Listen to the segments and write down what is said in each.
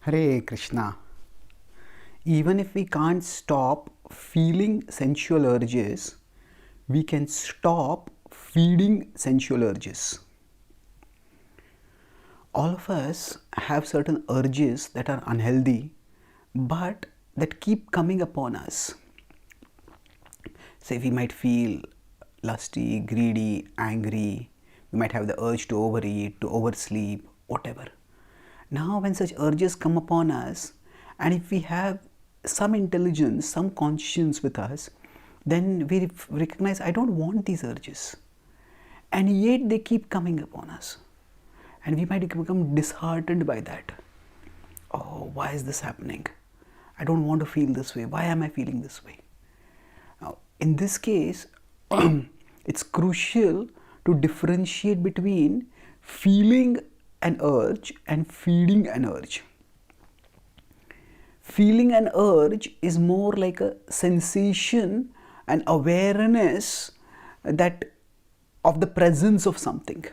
Hare Krishna. Even if we can't stop feeling sensual urges, we can stop feeding sensual urges. All of us have certain urges that are unhealthy, but that keep coming upon us. Say we might feel lusty, greedy, angry, we might have the urge to overeat, to oversleep, whatever. Now when such urges come upon us, and if we have some intelligence, some conscience with us, then we recognize, I don't want these urges. And yet they keep coming upon us. And we might become disheartened by that. Oh, why is this happening? I don't want to feel this way. Why am I feeling this way? Now, in this case, it's crucial to differentiate between feeling an urge and feeding an urge. Feeling an urge is more like a sensation and awareness that of the presence of something.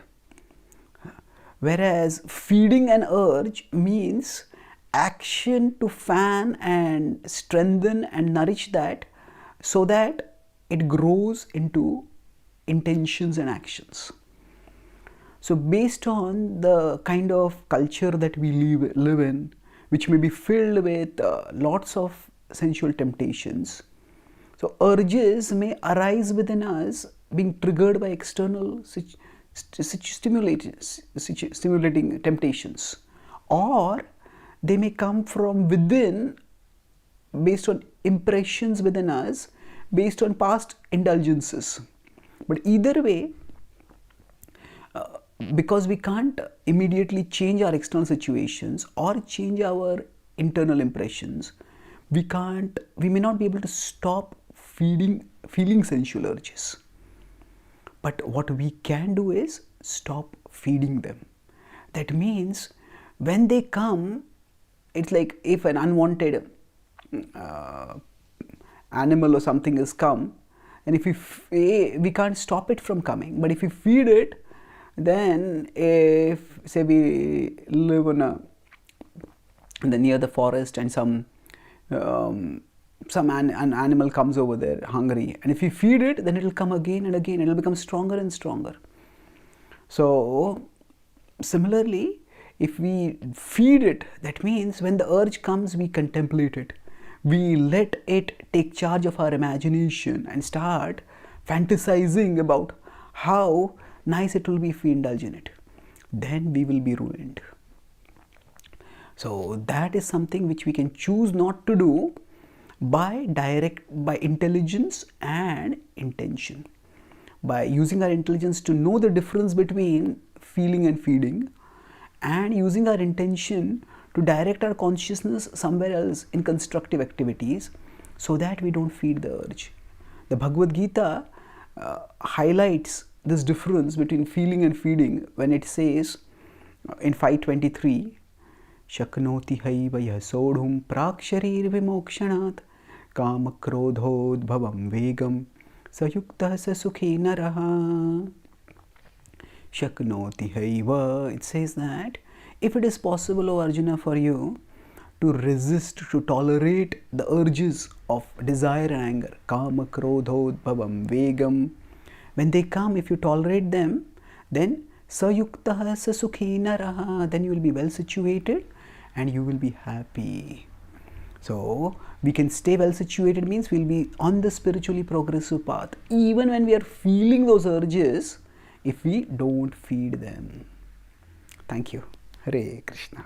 Whereas feeding an urge means action to fan and strengthen and nourish that so that it grows into intentions and actions. So based on the kind of culture that we live in, which may be filled with lots of sensual temptations, so urges may arise within us being triggered by external stimulating temptations, or they may come from within based on impressions within us, based on past indulgences. But either way, because we can't immediately change our external situations or change our internal impressions, we may not be able to stop feeling sensual urges. But what we can do is stop feeding them. That means when they come, it's like if an unwanted animal or something has come, and if we can't stop it from coming, but if we feed it, then if say we live near the forest and some an animal comes over there hungry, and if we feed it, then it will come again and again, it will become stronger and stronger. So similarly, if we feed it, that means when the urge comes, we contemplate it, we let it take charge of our imagination and start fantasizing about how nice it will be if we indulge in it, then we will be ruined. So that is something which we can choose not to do by intelligence and intention. By using our intelligence to know the difference between feeling and feeding, and using our intention to direct our consciousness somewhere else in constructive activities so that we don't feed the urge. The Bhagavad Gita highlights this difference between feeling and feeding when it says in 523, Shaknoti haiva yasodhum praksharir vimokshanat kama krodhodbhavam vegam sayukta sasukhi naraha. Shaknoti haiva, it says that if it is possible, O Arjuna, for you to resist, to tolerate the urges of desire and anger, kama krodhodbhavam vegam, when they come, if you tolerate them, then sayukta sasukhi naraha, then you will be well situated and you will be happy. So we can stay well situated means we will be on the spiritually progressive path even when we are feeling those urges if we don't feed them. Thank you. Hare Krishna.